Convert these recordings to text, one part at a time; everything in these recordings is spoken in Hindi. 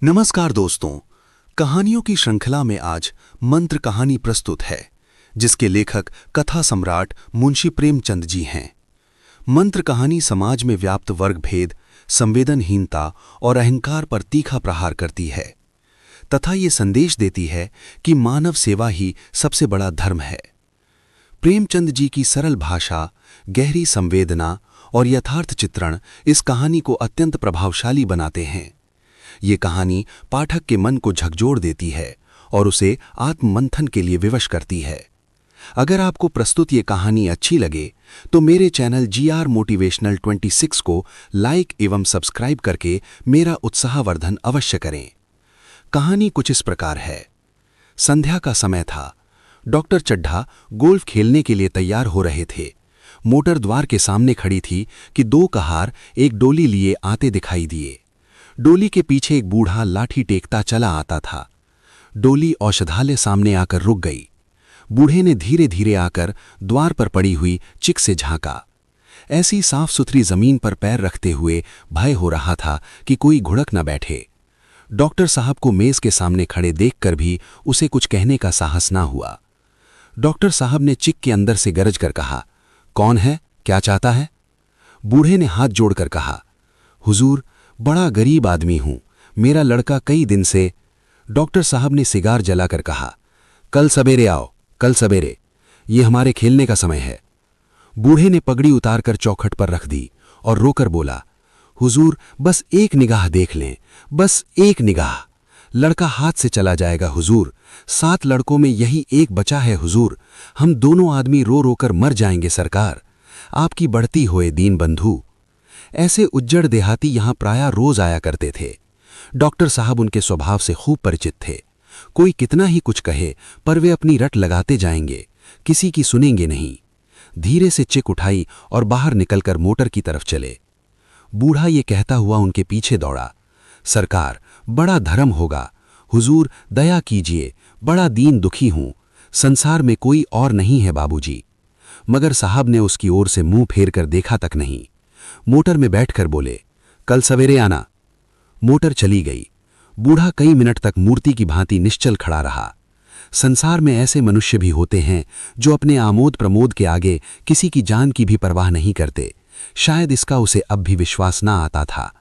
नमस्कार दोस्तों, कहानियों की श्रृंखला में आज मंत्र कहानी प्रस्तुत है, जिसके लेखक कथा सम्राट मुंशी प्रेमचंद जी हैं। मंत्र कहानी समाज में व्याप्त वर्ग भेद, संवेदनहीनता और अहंकार पर तीखा प्रहार करती है तथा ये संदेश देती है कि मानव सेवा ही सबसे बड़ा धर्म है। प्रेमचंद जी की सरल भाषा, गहरी संवेदना और यथार्थ चित्रण इस कहानी को अत्यंत प्रभावशाली बनाते हैं। ये कहानी पाठक के मन को झकझोर देती है और उसे आत्ममंथन के लिए विवश करती है। अगर आपको प्रस्तुत ये कहानी अच्छी लगे तो मेरे चैनल GR मोटिवेशनल 26 को लाइक एवं सब्सक्राइब करके मेरा उत्साहवर्धन अवश्य करें। कहानी कुछ इस प्रकार है। संध्या का समय था। डॉक्टर चड्ढा गोल्फ खेलने के लिए तैयार हो रहे थे। मोटर द्वार के सामने खड़ी थी कि दो कहार एक डोली लिए आते दिखाई दिए। डोली के पीछे एक बूढ़ा लाठी टेकता चला आता था। डोली औषधालय सामने आकर रुक गई। बूढ़े ने धीरे धीरे आकर द्वार पर पड़ी हुई चिक से झांका। ऐसी साफ सुथरी जमीन पर पैर रखते हुए भय हो रहा था कि कोई घुड़क न बैठे। डॉक्टर साहब को मेज के सामने खड़े देखकर भी उसे कुछ कहने का साहस ना हुआ। डॉक्टर साहब ने चिक के अंदर से गरज कर कहा, कौन है, क्या चाहता है? बूढ़े ने हाथ जोड़कर कहा, हुजूर, बड़ा गरीब आदमी हूं, मेरा लड़का कई दिन से। डॉक्टर साहब ने सिगार जलाकर कहा, कल सवेरे आओ, कल सवेरे, ये हमारे खेलने का समय है। बूढ़े ने पगड़ी उतारकर चौखट पर रख दी और रोकर बोला, हुजूर, बस एक निगाह देख लें, बस एक निगाह। लड़का हाथ से चला जाएगा हुजूर, 7 लड़कों में यही एक बचा है हुजूर। हम दोनों आदमी रो रोकर मर जाएंगे सरकार, आपकी बढ़ती होए दीन बंधु। ऐसे उज्जड़ देहाती यहां प्रायः रोज आया करते थे। डॉक्टर साहब उनके स्वभाव से खूब परिचित थे। कोई कितना ही कुछ कहे पर वे अपनी रट लगाते जाएंगे, किसी की सुनेंगे नहीं। धीरे से चिक उठाई और बाहर निकलकर मोटर की तरफ चले। बूढ़ा ये कहता हुआ उनके पीछे दौड़ा, सरकार, बड़ा धर्म होगा, हुजूर दया कीजिए, बड़ा दीन दुखी हूं, संसार में कोई और नहीं है बाबूजी। मगर साहब ने उसकी ओर से मुंह फेर कर देखा तक नहीं। मोटर में बैठकर बोले, कल सवेरे आना। मोटर चली गई। बूढ़ा कई मिनट तक मूर्ति की भांति निश्चल खड़ा रहा। संसार में ऐसे मनुष्य भी होते हैं जो अपने आमोद प्रमोद के आगे किसी की जान की भी परवाह नहीं करते। शायद इसका उसे अब भी विश्वास ना आता था।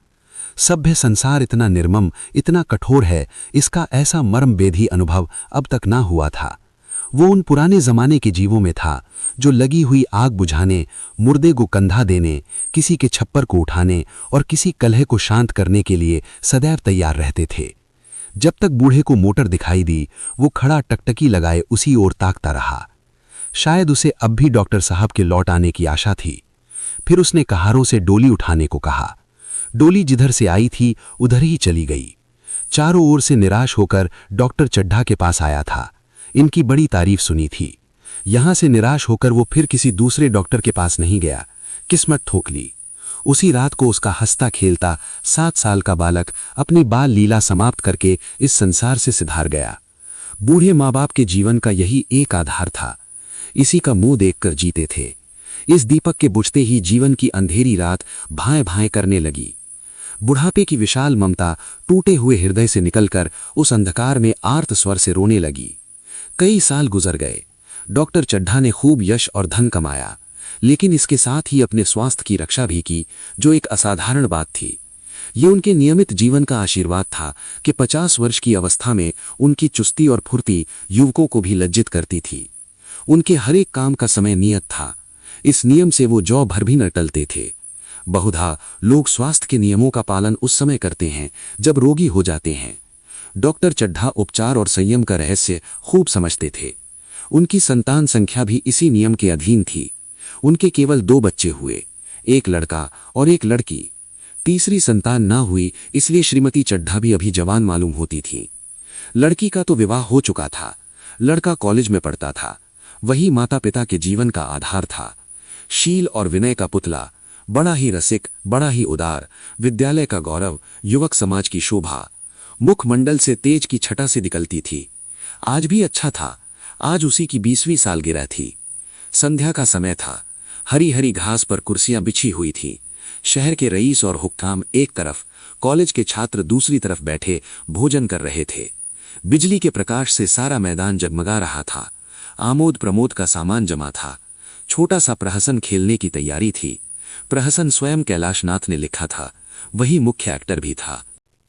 सभ्य संसार इतना निर्मम, इतना कठोर है, इसका ऐसा मर्मभेदी अनुभव अब तक ना हुआ था। वो उन पुराने जमाने के जीवों में था जो लगी हुई आग बुझाने, मुर्दे को कंधा देने, किसी के छप्पर को उठाने और किसी कलह को शांत करने के लिए सदैव तैयार रहते थे। जब तक बूढ़े को मोटर दिखाई दी, वो खड़ा टकटकी लगाए उसी ओर ताकता रहा। शायद उसे अब भी डॉक्टर साहब के लौट आने की आशा थी। फिर उसने कहारों से डोली उठाने को कहा। डोली जिधर से आई थी उधर ही चली गई। चारों ओर से निराश होकर डॉक्टर चड्ढा के पास आया था। इनकी बड़ी तारीफ सुनी थी। यहां से निराश होकर वो फिर किसी दूसरे डॉक्टर के पास नहीं गया। किस्मत ठोक ली। उसी रात को उसका हंसता खेलता 7 साल का बालक अपनी बाल लीला समाप्त करके इस संसार से सिधार गया। बूढ़े माँ बाप के जीवन का यही एक आधार था। इसी का मुंह देखकर जीते थे। इस दीपक के बुझते ही जीवन की अंधेरी रात भाएं भाएं करने लगी। बुढ़ापे की विशाल ममता टूटे हुए हृदय से निकलकर उस अंधकार में आर्त स्वर से रोने लगी। कई साल गुजर गए। डॉक्टर चड्ढा ने खूब यश और धन कमाया, लेकिन इसके साथ ही अपने स्वास्थ्य की रक्षा भी की, जो एक असाधारण बात थी। ये उनके नियमित जीवन का आशीर्वाद था कि 50 वर्ष की अवस्था में उनकी चुस्ती और फुर्ती युवकों को भी लज्जित करती थी। उनके हर एक काम का समय नियत था। इस नियम से वो जौ भर भी न टलते थे। बहुधा लोग स्वास्थ्य के नियमों का पालन उस समय करते हैं जब रोगी हो जाते हैं। डॉक्टर चड्ढा उपचार और संयम का रहस्य खूब समझते थे। उनकी संतान संख्या भी इसी नियम के अधीन थी। उनके केवल 2 बच्चे हुए, एक लड़का और एक लड़की। तीसरी संतान ना हुई, इसलिए श्रीमती चड्ढा भी अभी जवान मालूम होती थी। लड़की का तो विवाह हो चुका था। लड़का कॉलेज में पढ़ता था। वही माता पिता के जीवन का आधार था। शील और विनय का पुतला, बड़ा ही रसिक, बड़ा ही उदार, विद्यालय का गौरव, युवक समाज की शोभा, मुखमंडल से तेज की छटा से निकलती थी। आज भी अच्छा था। आज उसी की 20वीं सालगिरह थी। संध्या का समय था। हरी हरी घास पर कुर्सियां बिछी हुई थी। शहर के रईस और हुक्काम एक तरफ, कॉलेज के छात्र दूसरी तरफ बैठे भोजन कर रहे थे। बिजली के प्रकाश से सारा मैदान जगमगा रहा था। आमोद प्रमोद का सामान जमा था। छोटा सा प्रहसन खेलने की तैयारी थी। प्रहसन स्वयं कैलाशनाथ ने लिखा था, वही मुख्य एक्टर भी था।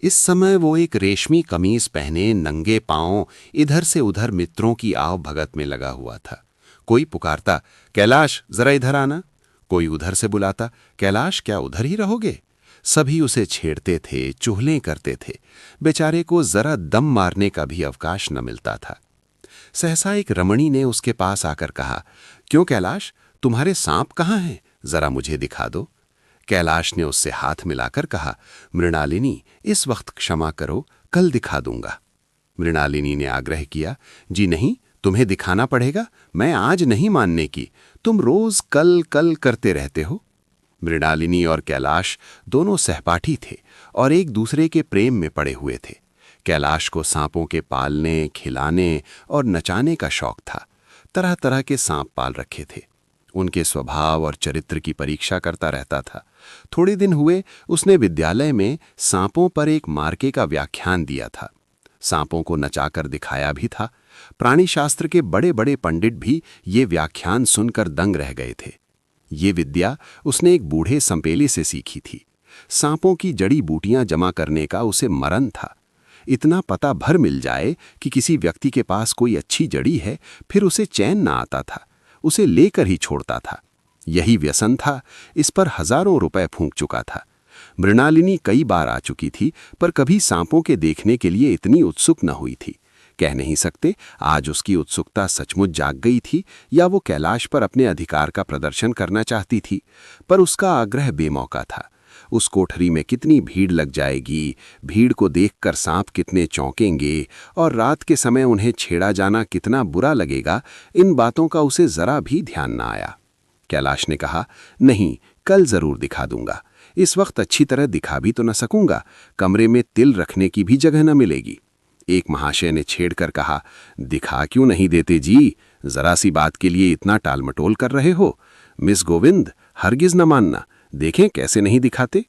इस समय वो एक रेशमी कमीज पहने नंगे पांव इधर से उधर मित्रों की आव भगत में लगा हुआ था। कोई पुकारता, कैलाश जरा इधर आना। कोई उधर से बुलाता, कैलाश क्या उधर ही रहोगे। सभी उसे छेड़ते थे, चुहलें करते थे। बेचारे को जरा दम मारने का भी अवकाश न मिलता था। सहसा एक रमणी ने उसके पास आकर कहा, क्यों कैलाश, तुम्हारे सांप कहाँ हैं, जरा मुझे दिखा दो। कैलाश ने उससे हाथ मिलाकर कहा, मृणालिनी, इस वक्त क्षमा करो, कल दिखा दूंगा। मृणालिनी ने आग्रह किया, जी नहीं, तुम्हें दिखाना पड़ेगा, मैं आज नहीं मानने की, तुम रोज कल कल करते रहते हो। मृणालिनी और कैलाश दोनों सहपाठी थे और एक दूसरे के प्रेम में पड़े हुए थे। कैलाश को सांपों के पालने, खिलाने और नचाने का शौक था। तरह तरह के सांप पाल रखे थे। उनके स्वभाव और चरित्र की परीक्षा करता रहता था। थोड़े दिन हुए उसने विद्यालय में सांपों पर एक मार्के का व्याख्यान दिया था। सांपों को नचाकर दिखाया भी था। प्राणीशास्त्र के बड़े बड़े पंडित भी ये व्याख्यान सुनकर दंग रह गए थे। ये विद्या उसने एक बूढ़े संपेले से सीखी थी। सांपों की जड़ी बूटियां जमा करने का उसे मरण था। इतना पता भर मिल जाए कि किसी व्यक्ति के पास कोई अच्छी जड़ी है, फिर उसे चैन ना आता था, उसे लेकर ही छोड़ता था। यही व्यसन था। इस पर हजारों रुपए फूंक चुका था। मृणालिनी कई बार आ चुकी थी, पर कभी सांपों के देखने के लिए इतनी उत्सुक न हुई थी। कह नहीं सकते आज उसकी उत्सुकता सचमुच जाग गई थी या वो कैलाश पर अपने अधिकार का प्रदर्शन करना चाहती थी, पर उसका आग्रह बेमौका था। उस कोठरी में कितनी भीड़ लग जाएगी, भीड़ को देखकर सांप कितने चौंकेंगे और रात के समय उन्हें छेड़ा जाना कितना बुरा लगेगा, इन बातों का उसे जरा भी ध्यान न आया। कैलाश ने कहा, नहीं, कल जरूर दिखा दूंगा। इस वक्त अच्छी तरह दिखा भी तो न सकूंगा, कमरे में तिल रखने की भी जगह न मिलेगी। एक महाशय ने छेड़कर कहा, दिखा क्यों नहीं देते जी, जरा सी बात के लिए इतना टालमटोल कर रहे हो। मिस गोविंद, हरगिज न मानना, देखें कैसे नहीं दिखाते।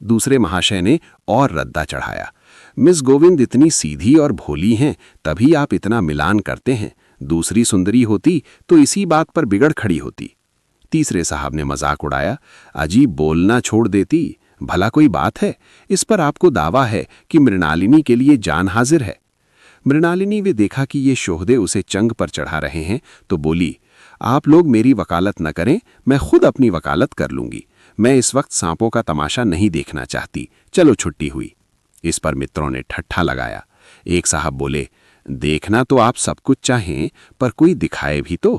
दूसरे महाशय ने और रद्दा चढ़ाया, मिस गोविंद इतनी सीधी और भोली हैं, तभी आप इतना मिलान करते हैं। दूसरी सुंदरी होती तो इसी बात पर बिगड़ खड़ी होती। तीसरे साहब ने मजाक उड़ाया, अजीब बोलना छोड़ देती, भला कोई बात है। इस पर आपको दावा है कि मृणालिनी के लिए जान हाजिर है। मृणालिनी वे देखा कि ये शोहदे उसे चंग पर चढ़ा रहे हैं, तो बोली, आप लोग मेरी वकालत न करें, मैं खुद अपनी वकालत कर लूंगी। मैं इस वक्त सांपों का तमाशा नहीं देखना चाहती, चलो छुट्टी हुई। इस पर मित्रों ने ठट्ठा लगाया। एक साहब बोले, देखना तो आप सब कुछ चाहें, पर कोई दिखाए भी तो।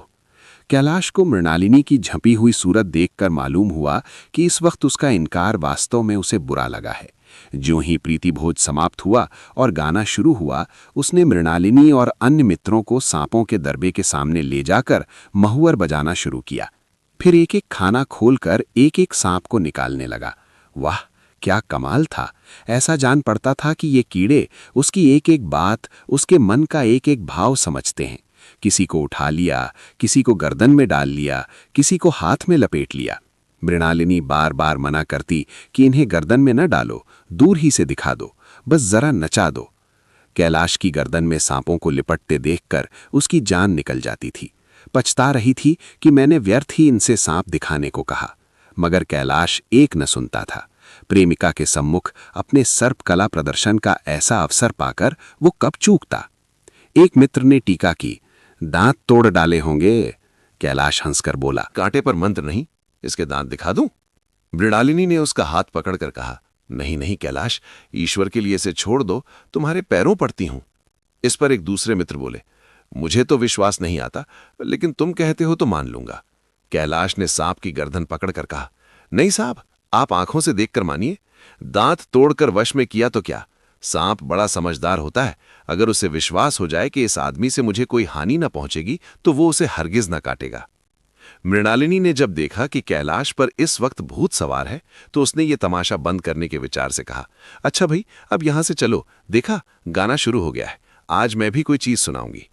कैलाश को मृणालिनी की झंपी हुई सूरत देखकर मालूम हुआ कि इस वक्त उसका इनकार वास्तव में उसे बुरा लगा है। ज्यों ही प्रीति भोज समाप्त हुआ और गाना शुरू हुआ, उसने मृणालिनी और अन्य मित्रों को सांपों के दरबे के सामने ले जाकर महुअर बजाना शुरू किया। फिर एक एक खाना खोलकर एक एक सांप को निकालने लगा। वाह, क्या कमाल था। ऐसा जान पड़ता था कि ये कीड़े उसकी एक एक बात, उसके मन का एक एक भाव समझते हैं। किसी को उठा लिया, किसी को गर्दन में डाल लिया, किसी को हाथ में लपेट लिया। मृणालिनी बार बार मना करती कि इन्हें गर्दन में न डालो, दूर ही से दिखा दो, बस जरा नचा दो। कैलाश की गर्दन में सांपों को लिपटते देखकर उसकी जान निकल जाती थी। पछता रही थी कि मैंने व्यर्थ ही इनसे सांप दिखाने को कहा, मगर कैलाश एक न सुनता था। प्रेमिका के सम्मुख अपने सर्पकला प्रदर्शन का ऐसा अवसर पाकर वो कब चूकता। एक मित्र ने टीका की, दांत तोड़ डाले होंगे। कैलाश हंसकर बोला, कांटे पर मंत्र नहीं, इसके दांत दिखा दूं? मृणालिनी ने उसका हाथ पकड़कर कहा, नहीं नहीं कैलाश, ईश्वर के लिए इसे छोड़ दो, तुम्हारे पैरों पड़ती हूं। इस पर एक दूसरे मित्र बोले, मुझे तो विश्वास नहीं आता, लेकिन तुम कहते हो तो मान लूंगा। कैलाश ने सांप की गर्दन पकड़कर कहा, नहीं साहब, आप आंखों से देखकर मानिए। दांत तोड़कर वश में किया तो क्या, सांप बड़ा समझदार होता है। अगर उसे विश्वास हो जाए कि इस आदमी से मुझे कोई हानि न पहुंचेगी, तो वो उसे हरगिज न काटेगा। मृणालिनी ने जब देखा कि कैलाश पर इस वक्त भूत सवार है, तो उसने ये तमाशा बंद करने के विचार से कहा, अच्छा भाई, अब यहां से चलो, देखा गाना शुरू हो गया है, आज मैं भी कोई चीज सुनाऊंगी।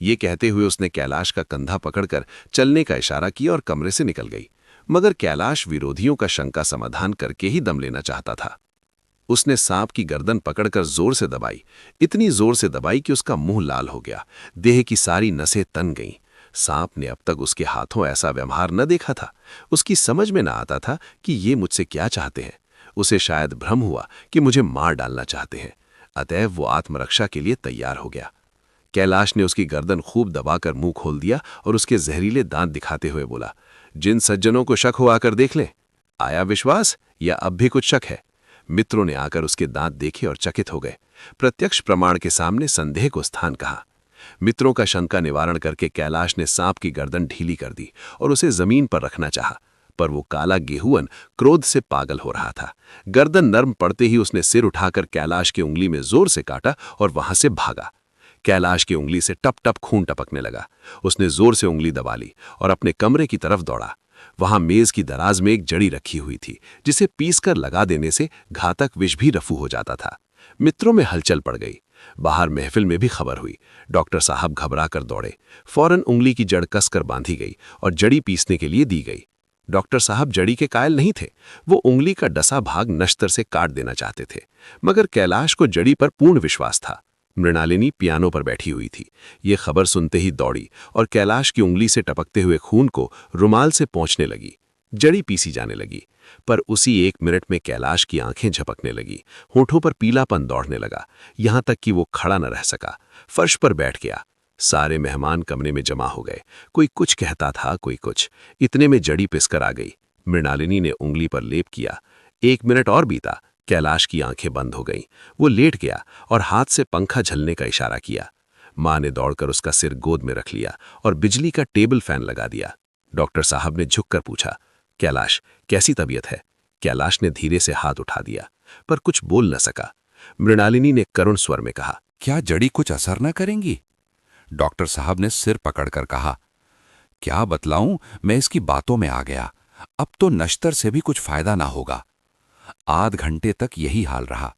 ये कहते हुए उसने कैलाश का कंधा पकड़कर चलने का इशारा किया और कमरे से निकल गई। मगर कैलाश विरोधियों का शंका समाधान करके ही दम लेना चाहता था। उसने सांप की गर्दन पकड़कर जोर से दबाई, इतनी जोर से दबाई कि उसका मुंह लाल हो गया, देह की सारी नसें तन गईं। सांप ने अब तक उसके हाथों ऐसा व्यवहार न देखा था। उसकी समझ में न आता था कि ये मुझसे क्या चाहते हैं। उसे शायद भ्रम हुआ कि मुझे मार डालना चाहते हैं, अतएव वो आत्मरक्षा के लिए तैयार हो गया। कैलाश ने उसकी गर्दन खूब दबाकर मुंह खोल दिया और उसके जहरीले दांत दिखाते हुए बोला, जिन सज्जनों को शक हो आकर देख लें। आया विश्वास या अब भी कुछ शक है? मित्रों ने आकर उसके दांत देखे और चकित हो गए। प्रत्यक्ष प्रमाण के सामने संदेह को स्थान कहा। मित्रों का शंका निवारण करके कैलाश ने सांप की गर्दन ढीली कर दी और उसे जमीन पर रखना चाहा, पर वो काला गेहुअन क्रोध से पागल हो रहा था। गर्दन नर्म पड़ते ही उसने सिर उठाकर कैलाश की उंगली में जोर से काटा और वहां से भागा। कैलाश की उंगली से टप टप खून टपकने लगा। उसने जोर से उंगली दबा ली और अपने कमरे की तरफ दौड़ा। वहां मेज की दराज में एक जड़ी रखी हुई थी, जिसे पीसकर लगा देने से घातक विष भी रफू हो जाता था। मित्रों में हलचल पड़ गई। बाहर महफिल में भी खबर हुई। डॉक्टर साहब घबरा कर दौड़े। फौरन उंगली की जड़ कसकर बांधी गई और जड़ी पीसने के लिए दी गई। डॉक्टर साहब जड़ी के कायल नहीं थे। वो उंगली का डसा भाग नश्तर से काट देना चाहते थे, मगर कैलाश को जड़ी पर पूर्ण विश्वास था। मृणालिनी पियानो पर बैठी हुई थी। ये खबर सुनते ही दौड़ी और कैलाश की उंगली से टपकते हुए खून को रुमाल से पोंछने लगी। जड़ी पीसी जाने लगी, पर उसी 1 मिनट में कैलाश की आंखें झपकने लगी, होठों पर पीलापन दौड़ने लगा, यहां तक कि वो खड़ा न रह सका, फर्श पर बैठ गया। सारे मेहमान कमरे में जमा हो गए। कोई कुछ कहता था, कोई कुछ। इतने में जड़ी पिसकर आ गई। मृणालिनी ने उंगली पर लेप किया। 1 मिनट और बीता। कैलाश की आंखें बंद हो गईं। वो लेट गया और हाथ से पंखा झलने का इशारा किया। मां ने दौड़कर उसका सिर गोद में रख लिया और बिजली का टेबल फैन लगा दिया। डॉक्टर साहब ने झुककर पूछा, कैलाश कैसी तबीयत है? कैलाश ने धीरे से हाथ उठा दिया, पर कुछ बोल न सका। मृणालिनी ने करुण स्वर में कहा, क्या जड़ी कुछ असर न करेंगी? डॉक्टर साहब ने सिर पकड़कर कहा, क्या बतलाऊं, मैं इसकी बातों में आ गया। अब तो नश्तर से भी कुछ फायदा ना होगा। आध घंटे तक यही हाल रहा।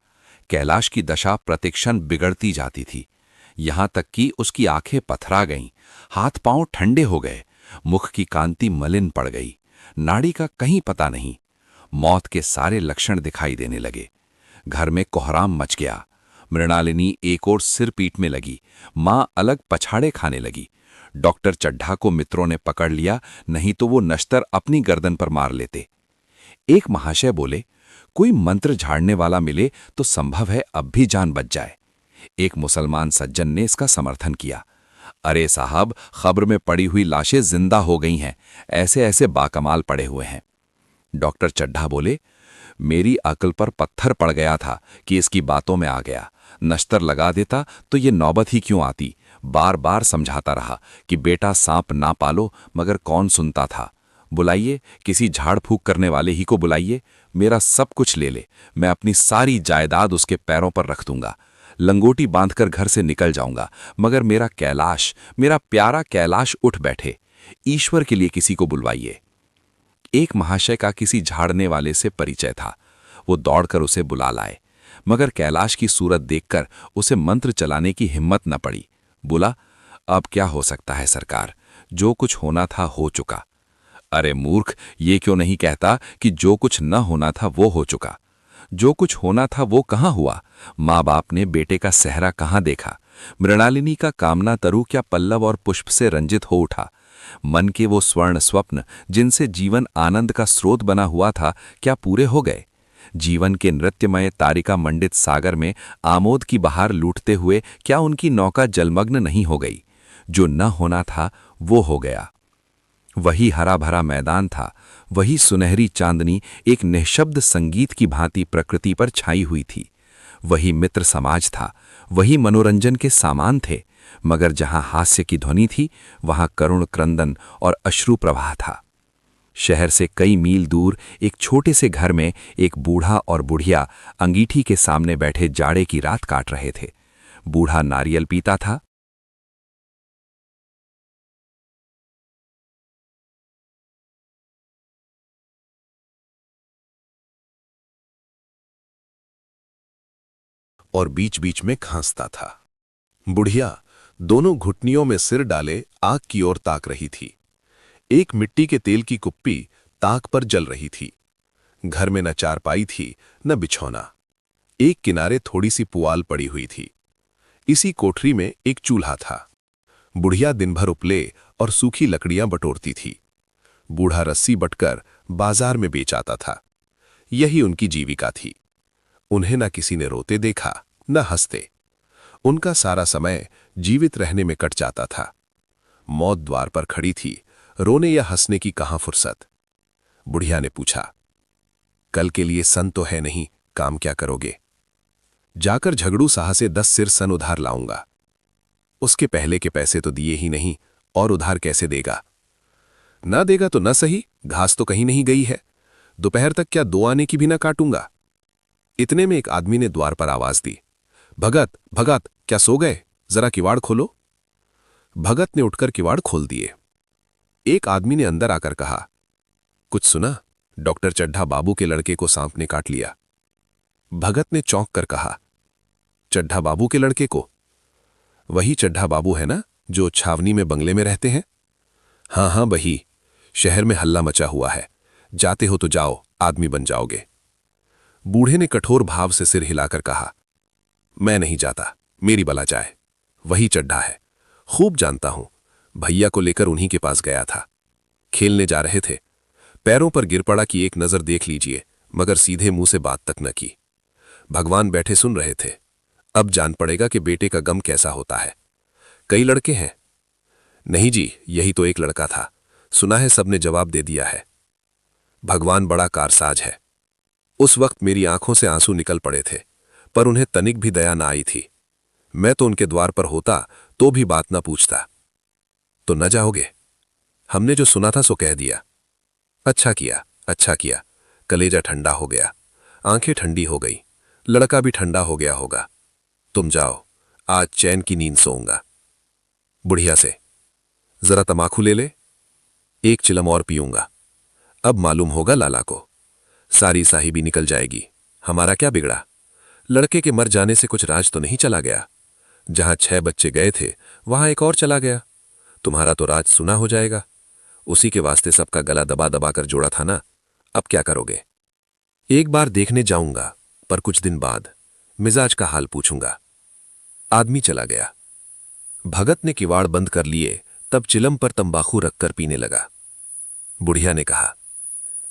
कैलाश की दशा प्रतिक्षण बिगड़ती जाती थी, यहां तक कि उसकी आंखें पथरा गईं, हाथ पांव ठंडे हो गए, मुख की कांति मलिन पड़ गई, नाड़ी का कहीं पता नहीं। मौत के सारे लक्षण दिखाई देने लगे। घर में कोहराम मच गया। मृणालिनी एक ओर सिर पीटने लगी, मां अलग पछाड़े खाने लगी। डॉक्टर चड्ढा को मित्रों ने पकड़ लिया, नहीं तो वो नश्तर अपनी गर्दन पर मार लेते। एक महाशय बोले, कोई मंत्र झाड़ने वाला मिले तो संभव है अब भी जान बच जाए। एक मुसलमान सज्जन ने इसका समर्थन किया। अरे साहब, खब्र में पड़ी हुई लाशें जिंदा हो गई हैं, ऐसे ऐसे बाकमाल पड़े हुए हैं। डॉक्टर चड्ढा बोले, मेरी अकल पर पत्थर पड़ गया था कि इसकी बातों में आ गया। नश्तर लगा देता तो ये नौबत ही क्यों आती। बार बार समझाता रहा कि बेटा सांप ना पालो, मगर कौन सुनता था। बुलाइए, किसी झाड़ फूक करने वाले ही को बुलाइए, मेरा सब कुछ ले ले, मैं अपनी सारी जायदाद उसके पैरों पर रख दूंगा। लंगोटी बांधकर घर से निकल जाऊंगा, मगर मेरा कैलाश, मेरा प्यारा कैलाश उठ बैठे। ईश्वर के लिए किसी को बुलवाइए। एक महाशय का किसी झाड़ने वाले से परिचय था। वो दौड़कर उसे बुला लाए, मगर कैलाश की सूरत देखकर उसे मंत्र चलाने की हिम्मत न पड़ी। बोला, अब क्या हो सकता है सरकार, जो कुछ होना था हो चुका। अरे मूर्ख, ये क्यों नहीं कहता कि जो कुछ न होना था वो हो चुका। जो कुछ होना था वो कहाँ हुआ? माँ बाप ने बेटे का सेहरा कहाँ देखा? मृणालिनी का कामना तरु क्या पल्लव और पुष्प से रंजित हो उठा? मन के वो स्वर्ण स्वप्न जिनसे जीवन आनंद का स्रोत बना हुआ था, क्या पूरे हो गए? जीवन के नृत्यमय तारिका मंडित सागर में आमोद की बहार लूटते हुए क्या उनकी नौका जलमग्न नहीं हो गई? जो न होना था वो हो गया। वही हरा भरा मैदान था, वही सुनहरी चांदनी एक निःशब्द संगीत की भांति प्रकृति पर छाई हुई थी। वही मित्र समाज था, वही मनोरंजन के सामान थे, मगर जहां हास्य की ध्वनि थी वहां करुण क्रंदन और अश्रु प्रवाह था। शहर से कई मील दूर एक छोटे से घर में एक बूढ़ा और बुढ़िया अंगीठी के सामने बैठे जाड़े की रात काट रहे थे। बूढ़ा नारियल पीता था, और बीच बीच में खांसता था। बुढ़िया दोनों घुटनियों में सिर डाले आग की ओर ताक रही थी। एक मिट्टी के तेल की कुप्पी ताक पर जल रही थी। घर में न चारपाई थी न बिछौना। एक किनारे थोड़ी सी पुआल पड़ी हुई थी। इसी कोठरी में एक चूल्हा था। बुढ़िया दिन भर उपले और सूखी लकड़ियां बटोरती थी। बूढ़ा रस्सी बटकर बाजार में बेच आता था। यही उनकी जीविका थी। उन्हें न किसी ने रोते देखा न हंसते। उनका सारा समय जीवित रहने में कट जाता था। मौत द्वार पर खड़ी थी, रोने या हंसने की कहां फुर्सत। बुढ़िया ने पूछा, कल के लिए सन तो है नहीं, काम क्या करोगे? जाकर झगड़ू साह से 10 सिर सन उधार लाऊंगा। उसके पहले के पैसे तो दिए ही नहीं, और उधार कैसे देगा? ना देगा तो न सही, घास तो कहीं नहीं गई है। दोपहर तक क्या 2 आने की भी ना काटूंगा। इतने में एक आदमी ने द्वार पर आवाज दी, भगत भगत, क्या सो गए? जरा किवाड़ खोलो। भगत ने उठकर किवाड़ खोल दिए। एक आदमी ने अंदर आकर कहा, कुछ सुना? डॉक्टर चड्ढा बाबू के लड़के को सांप ने काट लिया। भगत ने चौंक कर कहा, चड्ढा बाबू के लड़के को? वही चड्ढा बाबू है ना, जो छावनी में बंगले में रहते हैं? हाँ हाँ वही। शहर में हल्ला मचा हुआ है। जाते हो तो जाओ, आदमी बन जाओगे। बूढ़े ने कठोर भाव से सिर हिलाकर कहा, मैं नहीं जाता, मेरी बला जाए। वही चड्ढा है, खूब जानता हूं। भैया को लेकर उन्हीं के पास गया था। खेलने जा रहे थे, पैरों पर गिर पड़ा कि एक नजर देख लीजिए, मगर सीधे मुंह से बात तक न की। भगवान बैठे सुन रहे थे। अब जान पड़ेगा कि बेटे का गम कैसा होता है। कई लड़के हैं? नहीं जी, यही तो एक लड़का था। सुना है सबने जवाब दे दिया है। भगवान बड़ा कारसाज है। उस वक्त मेरी आंखों से आंसू निकल पड़े थे, पर उन्हें तनिक भी दया ना आई थी। मैं तो उनके द्वार पर होता तो भी बात ना पूछता। तो न जाओगे? हमने जो सुना था सो कह दिया। अच्छा किया, अच्छा किया। कलेजा ठंडा हो गया, आंखें ठंडी हो गई, लड़का भी ठंडा हो गया होगा। तुम जाओ, आज चैन की नींद सोऊंगा। बुढ़िया से, जरा तमाकू ले ले, एक चिलम और पीऊंगा। अब मालूम होगा लाला को। सारी साहिबी निकल जाएगी। हमारा क्या बिगड़ा? लड़के के मर जाने से कुछ राज तो नहीं चला गया। जहां 6 बच्चे गए थे वहां एक और चला गया। तुम्हारा तो राज सुना हो जाएगा। उसी के वास्ते सबका गला दबा दबा कर जोड़ा था ना। अब क्या करोगे? एक बार देखने जाऊंगा, पर कुछ दिन बाद मिजाज का हाल पूछूंगा। आदमी चला गया। भगत ने किवाड़ बंद कर लिए, तब चिलम पर तंबाकू रखकर पीने लगा। बुढ़िया ने कहा,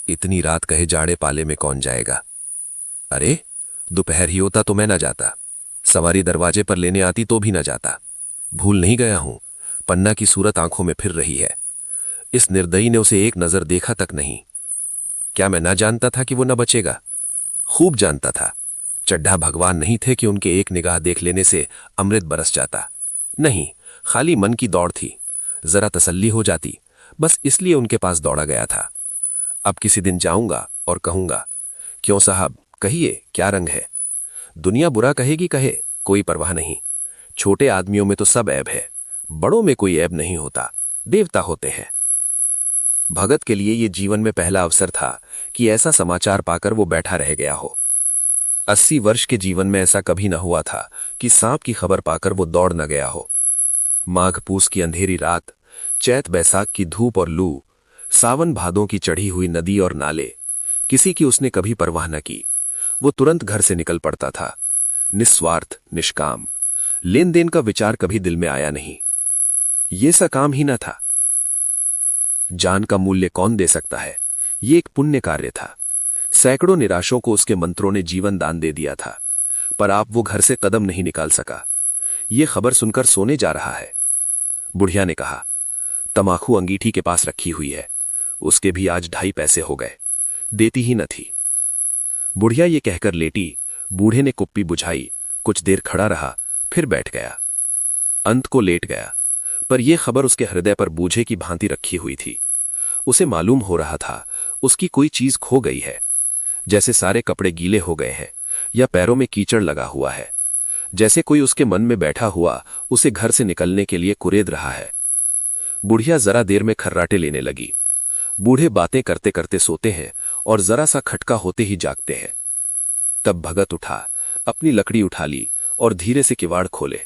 इतनी रात कहे जाड़े पाले में कौन जाएगा? अरे, दोपहर ही होता तो मैं ना जाता। सवारी दरवाजे पर लेने आती तो भी ना जाता। भूल नहीं गया हूं, पन्ना की सूरत आंखों में फिर रही है। इस निर्दयी ने उसे एक नजर देखा तक नहीं। क्या मैं ना जानता था कि वो न बचेगा? खूब जानता था। चड्ढा भगवान नहीं थे कि उनके एक निगाह देख लेने से अमृत बरस जाता। नहीं, खाली मन की दौड़ थी। जरा तसल्ली हो जाती, बस इसलिए उनके पास दौड़ा गया था। अब किसी दिन जाऊंगा और कहूंगा, क्यों साहब, कहिए क्या रंग है? दुनिया बुरा कहेगी कहे, कोई परवाह नहीं। छोटे आदमियों में तो सब ऐब है, बड़ों में कोई ऐब नहीं होता, देवता होते हैं। भगत के लिए ये जीवन में पहला अवसर था कि ऐसा समाचार पाकर वो बैठा रह गया हो। 80 वर्ष के जीवन में ऐसा कभी न हुआ था कि सांप की खबर पाकर वो दौड़ न गया हो। माघ पूस की अंधेरी रात, चैत बैसाख की धूप और लू, सावन भादों की चढ़ी हुई नदी और नाले, किसी की उसने कभी परवाह न की। वो तुरंत घर से निकल पड़ता था, निस्वार्थ, निष्काम। लेन देन का विचार कभी दिल में आया नहीं। ये सा काम ही न था। जान का मूल्य कौन दे सकता है? ये एक पुण्य कार्य था। सैकड़ों निराशों को उसके मंत्रों ने जीवन दान दे दिया था, पर आप वो घर से कदम नहीं निकाल सका। ये खबर सुनकर सोने जा रहा है। बुढ़िया ने कहा, तमाकू अंगीठी के पास रखी हुई है, उसके भी आज 2.5 पैसे हो गए, देती ही न थी। बुढ़िया ये कहकर लेटी। बूढ़े ने कुप्पी बुझाई, कुछ देर खड़ा रहा, फिर बैठ गया। अंत को लेट गया, पर यह खबर उसके हृदय पर बूझे की भांति रखी हुई थी। उसे मालूम हो रहा था उसकी कोई चीज खो गई है, जैसे सारे कपड़े गीले हो गए हैं या पैरों में कीचड़ लगा हुआ है, जैसे कोई उसके मन में बैठा हुआ उसे घर से निकलने के लिए कुरेद रहा है। बुढ़िया जरा देर में खर्राटे लेने लगी। बूढ़े बातें करते करते सोते हैं और जरा सा खटका होते ही जागते हैं। तब भगत उठा, अपनी लकड़ी उठा ली और धीरे से किवाड़ खोले।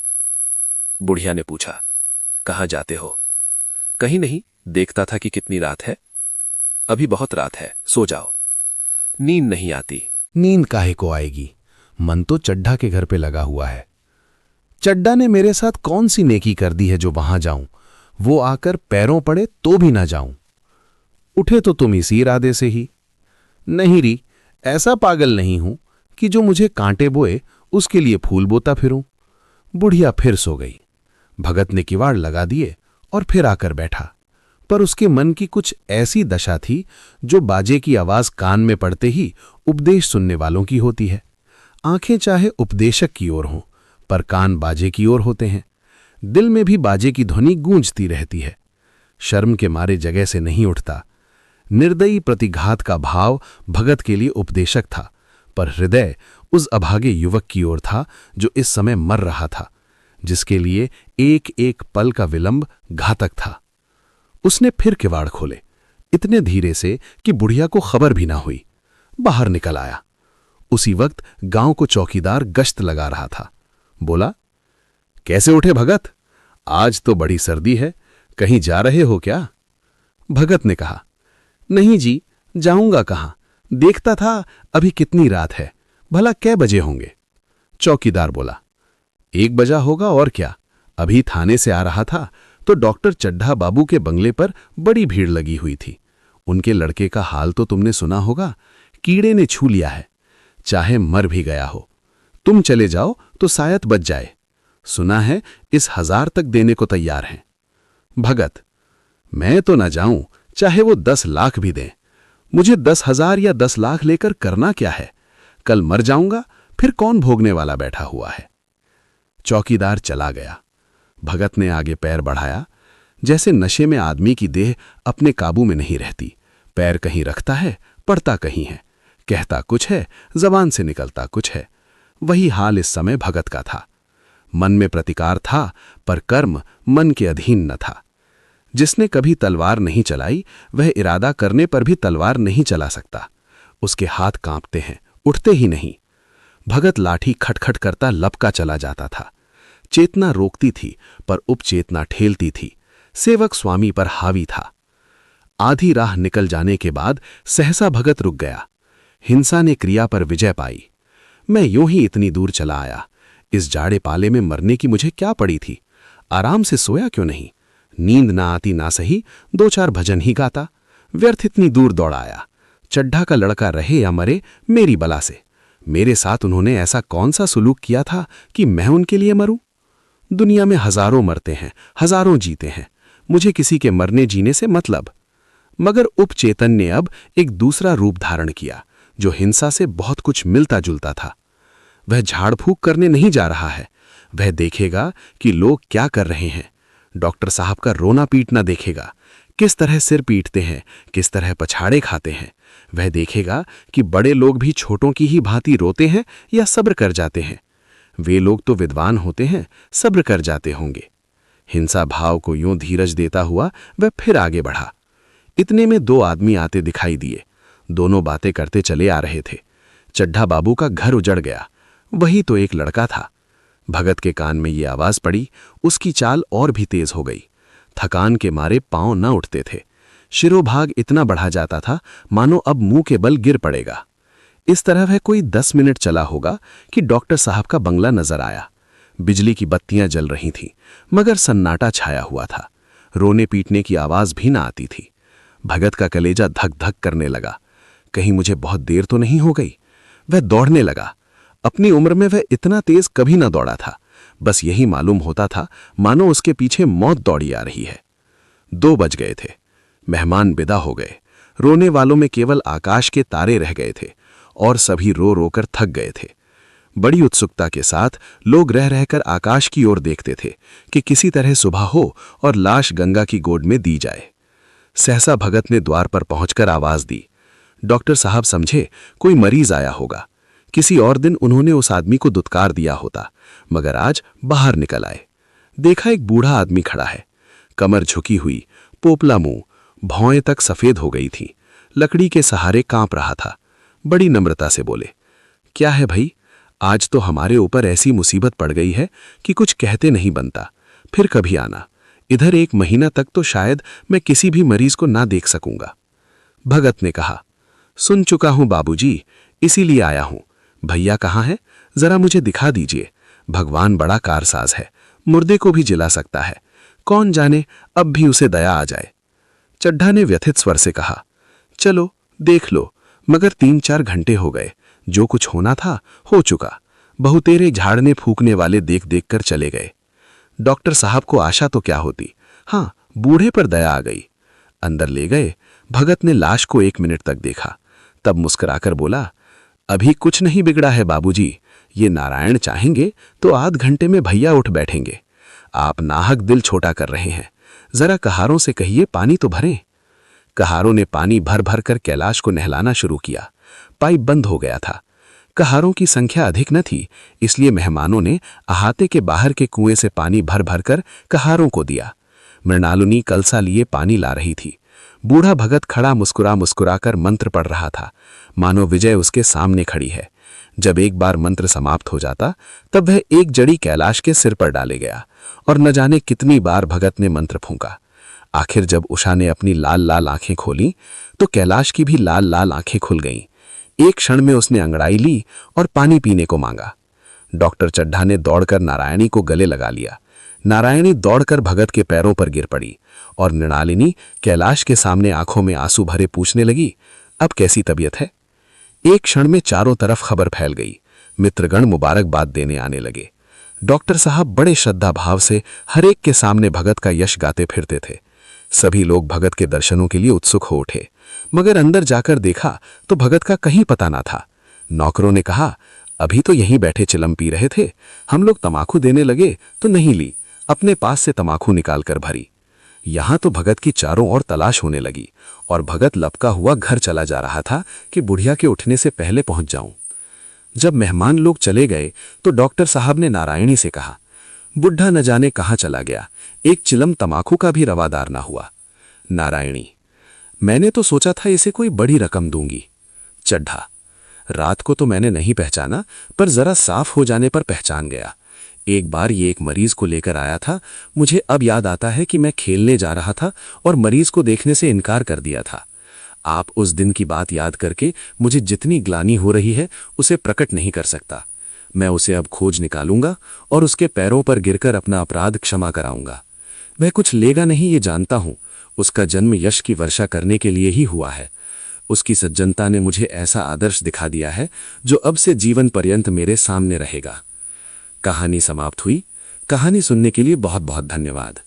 बुढ़िया ने पूछा, कहाँ जाते हो? कहीं नहीं, देखता था कि कितनी रात है। अभी बहुत रात है, सो जाओ। नींद नहीं आती। नींद काहे को आएगी? मन तो चड्ढा के घर पे लगा हुआ है। चड्ढा ने मेरे साथ कौन सी नेकी कर दी है जो वहां जाऊं? वो आकर पैरों पड़े तो भी ना जाऊं। उठे तो तुम इसी इरादे से ही। नहीं री, ऐसा पागल नहीं हूं कि जो मुझे कांटे बोए उसके लिए फूल बोता फिरूं। बुढ़िया फिर सो गई। भगत ने किवाड़ लगा दिए और फिर आकर बैठा, पर उसके मन की कुछ ऐसी दशा थी जो बाजे की आवाज कान में पड़ते ही उपदेश सुनने वालों की होती है। आंखें चाहे उपदेशक की ओर हों, पर कान बाजे की ओर होते हैं। दिल में भी बाजे की ध्वनि गूंजती रहती है। शर्म के मारे जगह से नहीं उठता। निर्दयी प्रतिघात का भाव भगत के लिए उपदेशक था, पर हृदय उस अभागे युवक की ओर था जो इस समय मर रहा था, जिसके लिए एक एक पल का विलंब घातक था। उसने फिर किवाड़ खोले, इतने धीरे से कि बुढ़िया को खबर भी ना हुई। बाहर निकल आया। उसी वक्त गांव को चौकीदार गश्त लगा रहा था। बोला, कैसे उठे भगत? आज तो बड़ी सर्दी है, कहीं जा रहे हो क्या? भगत ने कहा, नहीं जी, जाऊंगा कहां? देखता था अभी कितनी रात है, भला कै बजे होंगे? चौकीदार बोला, 1 बजा होगा और क्या। अभी थाने से आ रहा था तो डॉक्टर चड्ढा बाबू के बंगले पर बड़ी भीड़ लगी हुई थी। उनके लड़के का हाल तो तुमने सुना होगा, कीड़े ने छू लिया है, चाहे मर भी गया हो। तुम चले जाओ तो शायद बच जाए। सुना है इस 1000 तक देने को तैयार हैं। भगत, मैं तो ना जाऊं, चाहे वो 10 लाख भी दें। मुझे 10,000 या 10 लाख लेकर करना क्या है? कल मर जाऊंगा, फिर कौन भोगने वाला बैठा हुआ है? चौकीदार चला गया। भगत ने आगे पैर बढ़ाया। जैसे नशे में आदमी की देह अपने काबू में नहीं रहती। पैर कहीं रखता है, पड़ता कहीं है। कहता कुछ है, जबान से निकलता कुछ है। वही हाल इस समय भगत का था। मन में प्रतिकार था, पर कर्म मन के अधीन न था। जिसने कभी तलवार नहीं चलाई, वह इरादा करने पर भी तलवार नहीं चला सकता। उसके हाथ कांपते हैं, उठते ही नहीं। भगत लाठी खटखट करता लपका चला जाता था। चेतना रोकती थी, पर उपचेतना ठेलती थी। सेवक स्वामी पर हावी था। आधी राह निकल जाने के बाद सहसा भगत रुक गया। हिंसा ने क्रिया पर विजय पाई। मैं यूं ही इतनी दूर चला आया। इस जाड़े पाले में मरने की मुझे क्या पड़ी थी? आराम से सोया क्यों नहीं? नींद ना आती ना सही, 2-4 भजन ही गाता। व्यर्थ इतनी दूर दौड़ाया। चड्ढा का लड़का रहे या मरे, मेरी बला से। मेरे साथ उन्होंने ऐसा कौन सा सुलूक किया था कि मैं उनके लिए मरूं? दुनिया में हजारों मरते हैं, हजारों जीते हैं। मुझे किसी के मरने जीने से मतलब। मगर उपचेतन ने अब एक दूसरा रूप धारण किया, जो हिंसा से बहुत कुछ मिलता जुलता था। वह झाड़ फूक करने नहीं जा रहा है। वह देखेगा कि लोग क्या कर रहे हैं। डॉक्टर साहब का रोना पीटना देखेगा, किस तरह सिर पीटते हैं, किस तरह पछाड़े खाते हैं। वह देखेगा कि बड़े लोग भी छोटों की ही भांति रोते हैं या सब्र कर जाते हैं। वे लोग तो विद्वान होते हैं, सब्र कर जाते होंगे। हिंसा भाव को यूं धीरज देता हुआ वह फिर आगे बढ़ा। इतने में 2 आदमी आते दिखाई दिए। दोनों बातें करते चले आ रहे थे। चड्ढा बाबू का घर उजड़ गया। वही तो एक लड़का था। भगत के कान में ये आवाज पड़ी। उसकी चाल और भी तेज हो गई। थकान के मारे पांव न उठते थे। शिरोभाग इतना बढ़ा जाता था मानो अब मुंह के बल गिर पड़ेगा। इस तरह वह कोई 10 मिनट चला होगा कि डॉक्टर साहब का बंगला नजर आया। बिजली की बत्तियां जल रही थीं, मगर सन्नाटा छाया हुआ था। रोने पीटने की आवाज भी ना आती थी। भगत का कलेजा धक धक करने लगा। कहीं मुझे बहुत देर तो नहीं हो गई? वह दौड़ने लगा। अपनी उम्र में वह इतना तेज कभी ना दौड़ा था। बस यही मालूम होता था मानो उसके पीछे मौत दौड़ी आ रही है। 2 बज गए थे। मेहमान विदा हो गए। रोने वालों में केवल आकाश के तारे रह गए थे और सभी रो रोकर थक गए थे। बड़ी उत्सुकता के साथ लोग रह रहकर आकाश की ओर देखते थे कि किसी तरह सुबह हो और लाश गंगा की गोद में दी जाए। सहसा भगत ने द्वार पर पहुंचकर आवाज दी। डॉक्टर साहब समझे कोई मरीज आया होगा। किसी और दिन उन्होंने उस आदमी को दुत्कार दिया होता, मगर आज बाहर निकल आए। देखा एक बूढ़ा आदमी खड़ा है। कमर झुकी हुई, पोपला मुंह, भौएं तक सफेद हो गई थी। लकड़ी के सहारे कांप रहा था। बड़ी नम्रता से बोले, क्या है भाई? आज तो हमारे ऊपर ऐसी मुसीबत पड़ गई है कि कुछ कहते नहीं बनता। फिर कभी आना। इधर 1 महीना तक तो शायद मैं किसी भी मरीज को ना देख सकूंगा। भगत ने कहा, सुन चुका हूं बाबूजी, इसीलिए आया हूं। भैया कहाँ है, जरा मुझे दिखा दीजिए। भगवान बड़ा कारसाज है, मुर्दे को भी जिला सकता है। कौन जाने अब भी उसे दया आ जाए। चड्ढा ने व्यथित स्वर से कहा, चलो देख लो, मगर 3-4 घंटे हो गए, जो कुछ होना था हो चुका। बहुतेरे झाड़ने फूकने वाले देख देख कर चले गए। डॉक्टर साहब को आशा तो क्या होती, हाँ बूढ़े पर दया आ गई। अंदर ले गए। भगत ने लाश को 1 मिनट तक देखा, तब मुस्कुराकर बोला, अभी कुछ नहीं बिगड़ा है बाबूजी, ये नारायण चाहेंगे तो आध घंटे में भैया उठ बैठेंगे। आप नाहक दिल छोटा कर रहे हैं, जरा कहारों से कहिए पानी तो भरें। कहारों ने पानी भर भर कर कैलाश को नहलाना शुरू किया। पाइप बंद हो गया था। कहारों की संख्या अधिक न थी, इसलिए मेहमानों ने अहाते के बाहर के कुएं से पानी भर भर कर कहारों को दिया। मृणालिनी कलसा लिए पानी ला रही थी। बूढ़ा भगत खड़ा मुस्कुरा मुस्कुरा कर मंत्र पढ़ रहा था, मानो विजय उसके सामने खड़ी है। जब एक बार मंत्र समाप्त हो जाता, तब वह एक जड़ी कैलाश के सिर पर डाले गया और न जाने कितनी बार भगत ने मंत्र फूंका। आखिर जब उषा ने अपनी लाल लाल आंखें खोली, तो कैलाश की भी लाल लाल आंखें खुल गईं। एक क्षण में उसने अंगड़ाई ली और पानी पीने को मांगा। डॉक्टर चड्ढा ने दौड़कर नारायणी को गले लगा लिया। नारायणी दौड़कर भगत के पैरों पर गिर पड़ी और मृणालिनी कैलाश के सामने आंखों में आंसू भरे पूछने लगी, अब कैसी तबीयत है? एक क्षण में चारों तरफ खबर फैल गई। मित्रगण मुबारकबाद देने आने लगे। डॉक्टर साहब बड़े श्रद्धा भाव से हरेक के सामने भगत का यश गाते फिरते थे। सभी लोग भगत के दर्शनों के लिए उत्सुक हो उठे, मगर अंदर जाकर देखा तो भगत का कहीं पता ना था। नौकरों ने कहा, अभी तो यहीं बैठे चिलम पी रहे थे, हम लोग तमाकू देने लगे तो नहीं ली, अपने पास से तमाकू निकालकर भरी। यहां तो भगत की चारों ओर तलाश होने लगी और भगत लपका हुआ घर चला जा रहा था कि बुढ़िया के उठने से पहले पहुंच जाऊं। जब मेहमान लोग चले गए तो डॉक्टर साहब ने नारायणी से कहा, बुढ़ा न जाने कहां चला गया, एक चिलम तमाकू का भी रवादार ना हुआ। नारायणी, मैंने तो सोचा था इसे कोई बड़ी रकम दूंगी। चड्ढा, रात को तो मैंने नहीं पहचाना, पर जरा साफ हो जाने पर पहचान गया। एक बार ये एक मरीज को लेकर आया था, मुझे अब याद आता है कि मैं खेलने जा रहा था और मरीज को देखने से इनकार कर दिया था। आप उस दिन की बात याद करके मुझे जितनी ग्लानि हो रही है उसे प्रकट नहीं कर सकता। मैं उसे अब खोज निकालूंगा और उसके पैरों पर गिरकर अपना अपराध क्षमा कराऊंगा। वह कुछ लेगा नहीं ये जानता हूं, उसका जन्म यश की वर्षा करने के लिए ही हुआ है। उसकी सज्जनता ने मुझे ऐसा आदर्श दिखा दिया है जो अब से जीवन पर्यंत मेरे सामने रहेगा। कहानी समाप्त हुई। कहानी सुनने के लिए बहुत बहुत धन्यवाद।